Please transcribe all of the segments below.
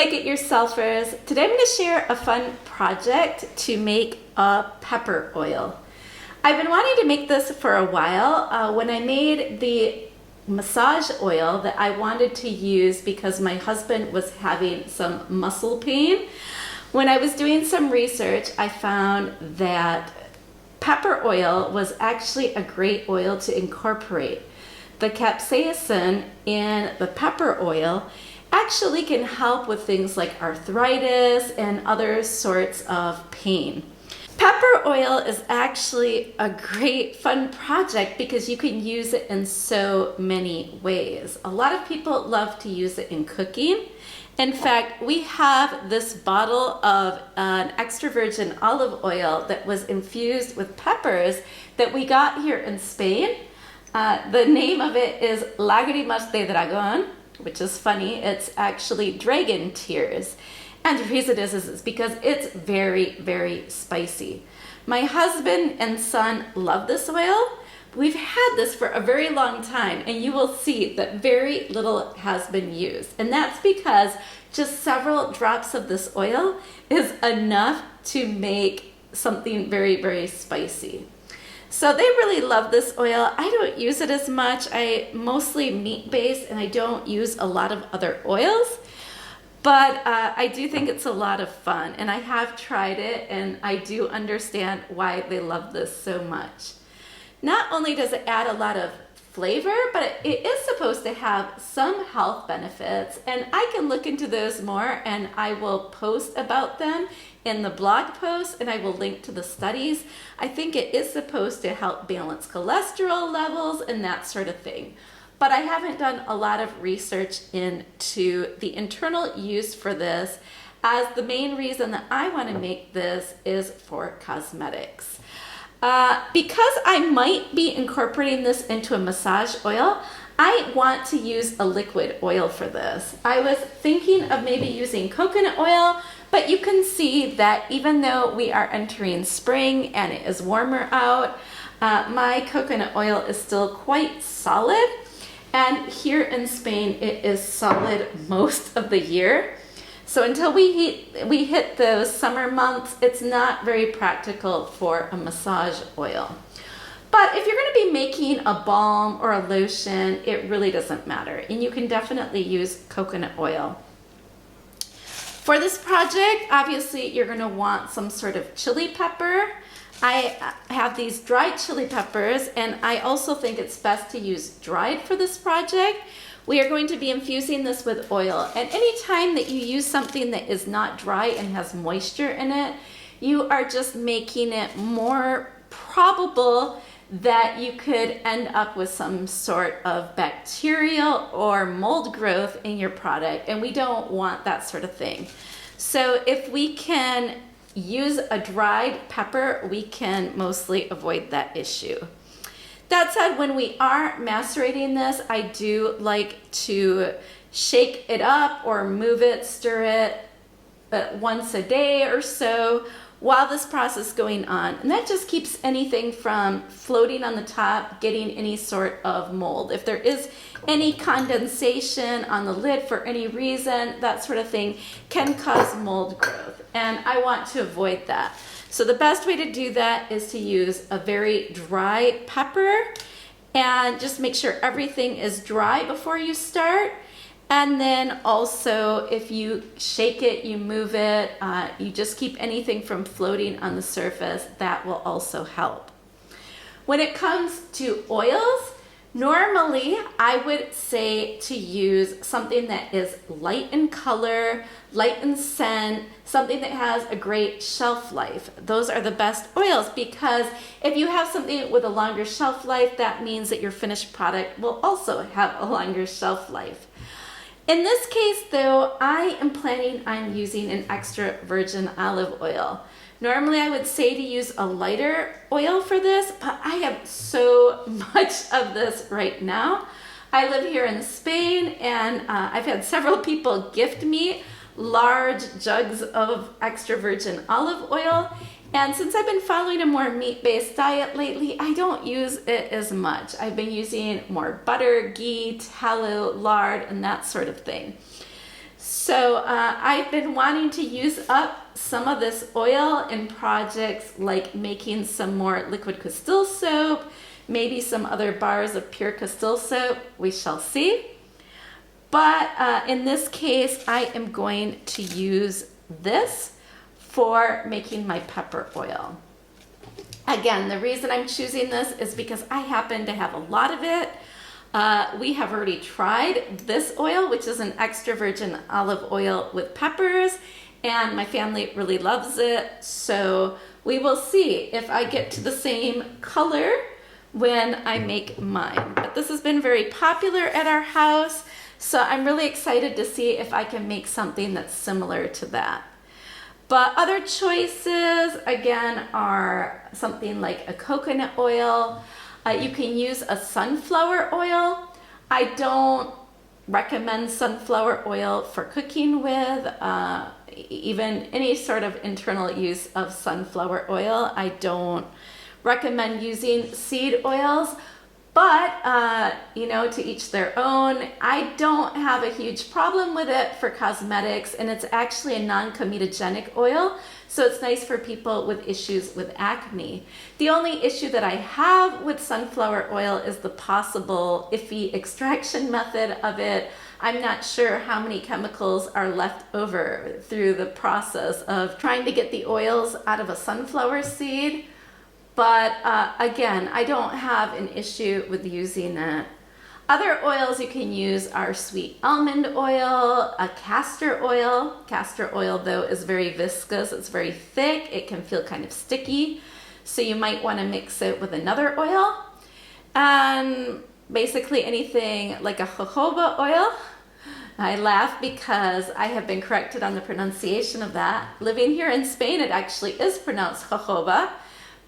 Make It Yourselfers. Today I'm going to share a fun project to make a pepper oil. I've been wanting to make this for a while. When I made the massage oil that I wanted to use because my husband was having some muscle pain, when I was doing some research, I found that pepper oil was actually a great oil to incorporate. The capsaicin in the pepper oil actually can help with things like arthritis and other sorts of pain. Pepper oil is actually a great fun project because you can use it in so many ways. A lot of people love to use it in cooking. In fact, we have this bottle of an extra virgin olive oil that was infused with peppers that we got here in Spain. The name of it is Lágrimas de Dragón, which is funny. It's actually dragon tears. And the reason is because it's very, very spicy. My husband and son love this oil. We've had this for a very long time, and you will see that very little has been used. And that's because just several drops of this oil is enough to make something very, very spicy. So they really love this oil. I don't use it as much. I mostly meat-based, and I don't use a lot of other oils. But I do think it's a lot of fun, and I have tried it, and I do understand why they love this so much. Not only does it add a lot of flavor, but it is supposed to have some health benefits, and I can look into those more, and I will post about them in the blog post, and I will link to the studies. I think it is supposed to help balance cholesterol levels and that sort of thing. But I haven't done a lot of research into the internal use for this, as the main reason that I want to make this is for cosmetics. Because I might be incorporating this into a massage oil, I want to use a liquid oil for this. I was thinking of maybe using coconut oil, but you can see that even though we are entering spring and it is warmer out, my coconut oil is still quite solid. And here in Spain, it is solid most of the year. So until we hit those summer months, it's not very practical for a massage oil. But if you're going to be making a balm or a lotion, it really doesn't matter. And you can definitely use coconut oil. For this project, obviously, you're going to want some sort of chili pepper. I have these dried chili peppers, and I also think it's best to use dried for this project. We are going to be infusing this with oil, and anytime that you use something that is not dry and has moisture in it, you are just making it more probable that you could end up with some sort of bacterial or mold growth in your product, and we don't want that sort of thing. So if we can use a dried pepper, we can mostly avoid that issue. That said, when we are macerating this, I do like to shake it up or move it, stir it once a day or so while this process is going on. And that just keeps anything from floating on the top, getting any sort of mold. If there is any condensation on the lid for any reason, that sort of thing can cause mold growth. And I want to avoid that. So the best way to do that is to use a very dry pepper, and just make sure everything is dry before you start. And then also, if you shake it, you move it, you just keep anything from floating on the surface, that will also help. When it comes to oils, normally I would say to use something that is light in color, light in scent, something that has a great shelf life. Those are the best oils, because if you have something with a longer shelf life, that means that your finished product will also have a longer shelf life. In this case though, I am planning on using an extra virgin olive oil. Normally I would say to use a lighter oil for this, but I have so much of this right now. I live here in Spain, and I've had several people gift me large jugs of extra virgin olive oil. And since I've been following a more meat-based diet lately, I don't use it as much. I've been using more butter, ghee, tallow, lard, and that sort of thing. So I've been wanting to use up some of this oil in projects like making some more liquid Castile soap, maybe some other bars of pure Castile soap. We shall see. But in this case, I am going to use this for making my pepper oil. Again, the reason I'm choosing this is because I happen to have a lot of it. We have already tried this oil, which is an extra virgin olive oil with peppers, and my family really loves it. So we will see if I get to the same color when I make mine. But this has been very popular at our house, so I'm really excited to see if I can make something that's similar to that. But other choices, again, are something like a coconut oil. You can use a sunflower oil. I don't recommend sunflower oil for cooking with, even any sort of internal use of sunflower oil. I don't recommend using seed oils, but you know, to each their own. I don't have a huge problem with it for cosmetics, and it's actually a non-comedogenic oil, so it's nice for people with issues with acne. The only issue that I have with sunflower oil is the possible iffy extraction method of it. I'm not sure how many chemicals are left over through the process of trying to get the oils out of a sunflower seed. But again, I don't have an issue with using it. Other oils you can use are sweet almond oil, a castor oil. Castor oil, though, is very viscous. It's very thick. It can feel kind of sticky. So you might want to mix it with another oil. And basically anything like a jojoba oil. I laugh because I have been corrected on the pronunciation of that. Living here in Spain, it actually is pronounced jojoba.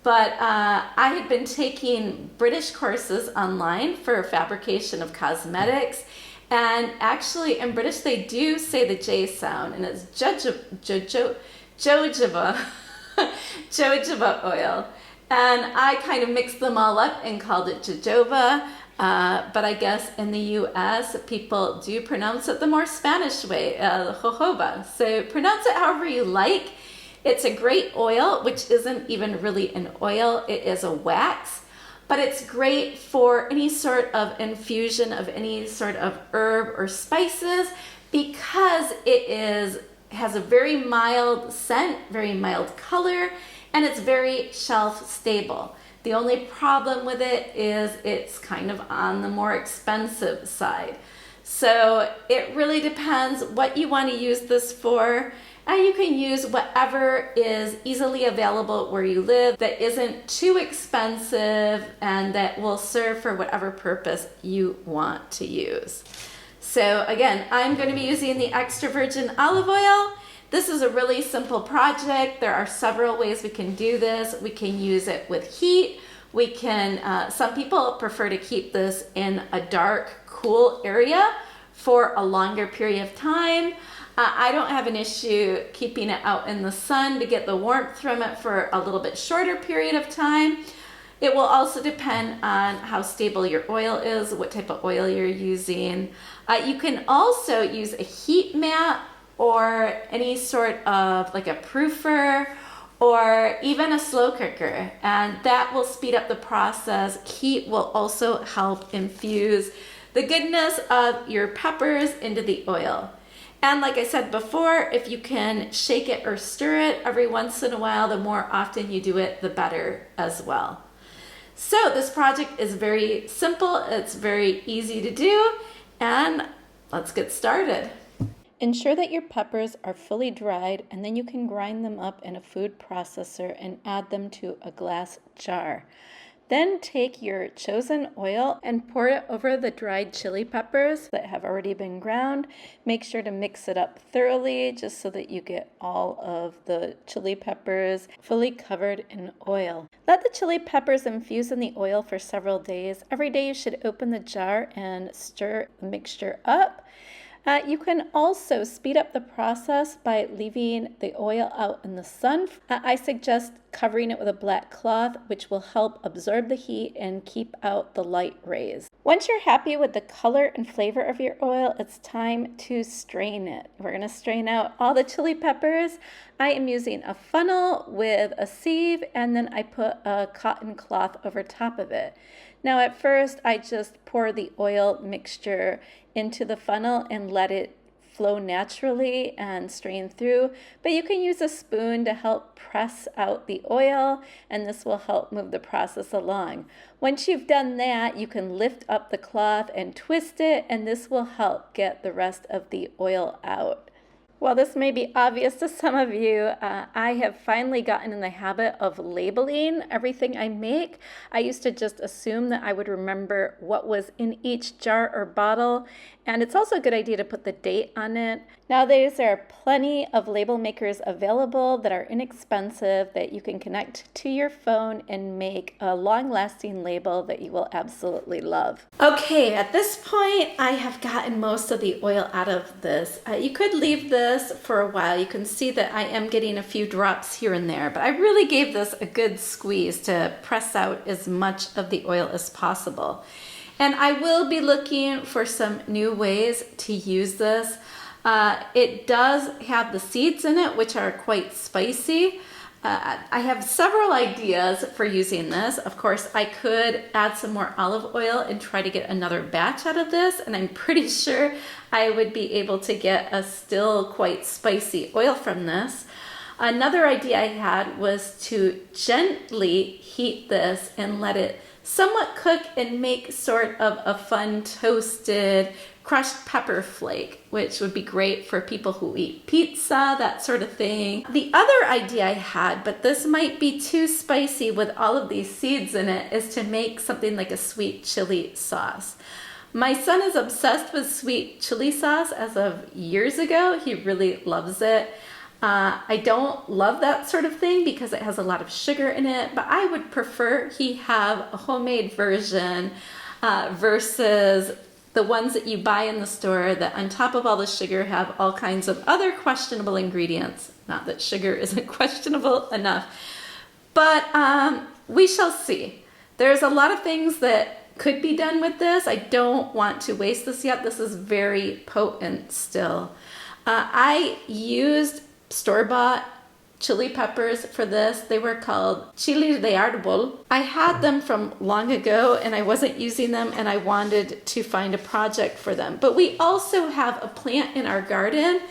But I had been taking British courses online for fabrication of cosmetics, and actually in British they do say the J sound, and it's jojoba, jojoba oil. And I kind of mixed them all up and called it jojoba, but I guess in the US people do pronounce it the more Spanish way, jojoba. So pronounce it however you like. It's a great oil, which isn't even really an oil, it is a wax, but it's great for any sort of infusion of any sort of herb or spices because it has a very mild scent, very mild color, and it's very shelf stable. The only problem with it is it's kind of on the more expensive side. So it really depends what you want to use this for. And you can use whatever is easily available where you live that isn't too expensive and that will serve for whatever purpose you want to use. So again, I'm going to be using the extra virgin olive oil. This is a really simple project. There are several ways we can do this. We can use it with heat. We can, some people prefer to keep this in a dark, cool area for a longer period of time. I don't have an issue keeping it out in the sun to get the warmth from it for a little bit shorter period of time. It will also depend on how stable your oil is, what type of oil you're using. You can also use a heat mat or any sort of like a proofer or even a slow cooker, and that will speed up the process. Heat will also help infuse the goodness of your peppers into the oil. And like I said before, if you can shake it or stir it every once in a while, the more often you do it, the better as well. So this project is very simple, it's very easy to do, and let's get started. Ensure that your peppers are fully dried, and then you can grind them up in a food processor and add them to a glass jar. Then take your chosen oil and pour it over the dried chili peppers that have already been ground. Make sure to mix it up thoroughly just so that you get all of the chili peppers fully covered in oil. Let the chili peppers infuse in the oil for several days. Every day you should open the jar and stir the mixture up. You can also speed up the process by leaving the oil out in the sun. I suggest covering it with a black cloth, which will help absorb the heat and keep out the light rays. Once you're happy with the color and flavor of your oil, it's time to strain it. We're going to strain out all the chili peppers. I am using a funnel with a sieve, and then I put a cotton cloth over top of it. Now at first I just pour the oil mixture into the funnel and let it flow naturally and strain through, but you can use a spoon to help press out the oil, and this will help move the process along. Once you've done that, you can lift up the cloth and twist it, and this will help get the rest of the oil out. While this may be obvious to some of you, I have finally gotten in the habit of labeling everything I make. I used to just assume that I would remember what was in each jar or bottle, and it's also a good idea to put the date on it. Nowadays, there are plenty of label makers available that are inexpensive that you can connect to your phone and make a long-lasting label that you will absolutely love. Okay, at this point, I have gotten most of the oil out of this. You could leave this for a while. You can see that I am getting a few drops here and there, but I really gave this a good squeeze to press out as much of the oil as possible. And I will be looking for some new ways to use this. It does have the seeds in it, which are quite spicy. I have several ideas for using this. Of course, I could add some more olive oil and try to get another batch out of this, and I'm pretty sure I would be able to get a still quite spicy oil from this. Another idea I had was to gently heat this and let it somewhat cook and make sort of a fun toasted crushed pepper flake, which would be great for people who eat pizza, that sort of thing. The other idea I had, but this might be too spicy with all of these seeds in it, is to make something like a sweet chili sauce. My son is obsessed with sweet chili sauce as of years ago. He really loves it. I don't love that sort of thing because it has a lot of sugar in it, but I would prefer he have a homemade version versus the ones that you buy in the store that on top of all the sugar have all kinds of other questionable ingredients. Not that sugar isn't questionable enough, but we shall see. There's a lot of things that could be done with this. I don't want to waste this yet. This is very potent still. I used store-bought chili peppers for this. They were called chili de árbol. I had them from long ago and I wasn't using them, and I wanted to find a project for them. But we also have a plant in our garden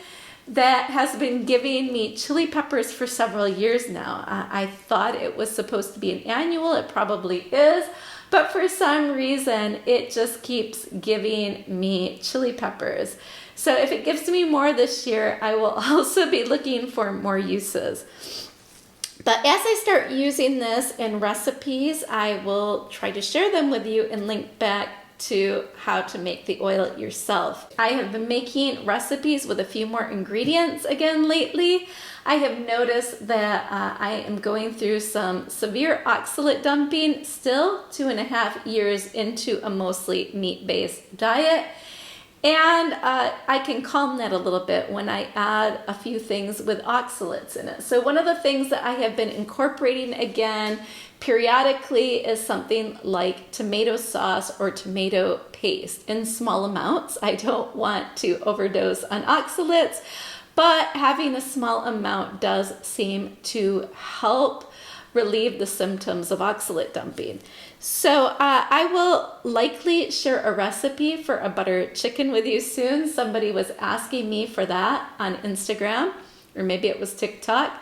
that has been giving me chili peppers for several years now. I thought it was supposed to be an annual. It probably is, but for some reason it just keeps giving me chili peppers. So if it gives me more this year, I will also be looking for more uses. But as I start using this in recipes, I will try to share them with you and link back to how to make the oil yourself. I have been making recipes with a few more ingredients again lately. I have noticed that I am going through some severe oxalate dumping still 2.5 years into a mostly meat-based diet. And I can calm that a little bit when I add a few things with oxalates in it. So one of the things that I have been incorporating again periodically is something like tomato sauce or tomato paste in small amounts. I don't want to overdose on oxalates, but having a small amount does seem to help relieve the symptoms of oxalate dumping. So I will likely share a recipe for a butter chicken with you soon. Somebody was asking me for that on Instagram, or maybe it was TikTok.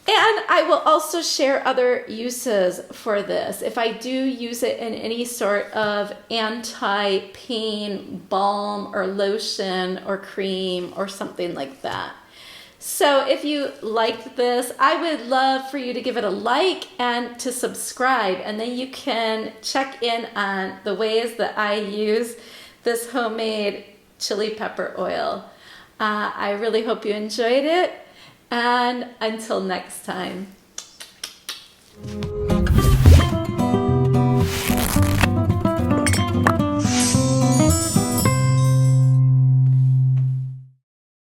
And I will also share other uses for this. If I do use it in any sort of anti-pain balm or lotion or cream or something like that. So if you liked this, I would love for you to give it a like and to subscribe, and then you can check in on the ways that I use this homemade chili pepper oil. I really hope you enjoyed it, and until next time.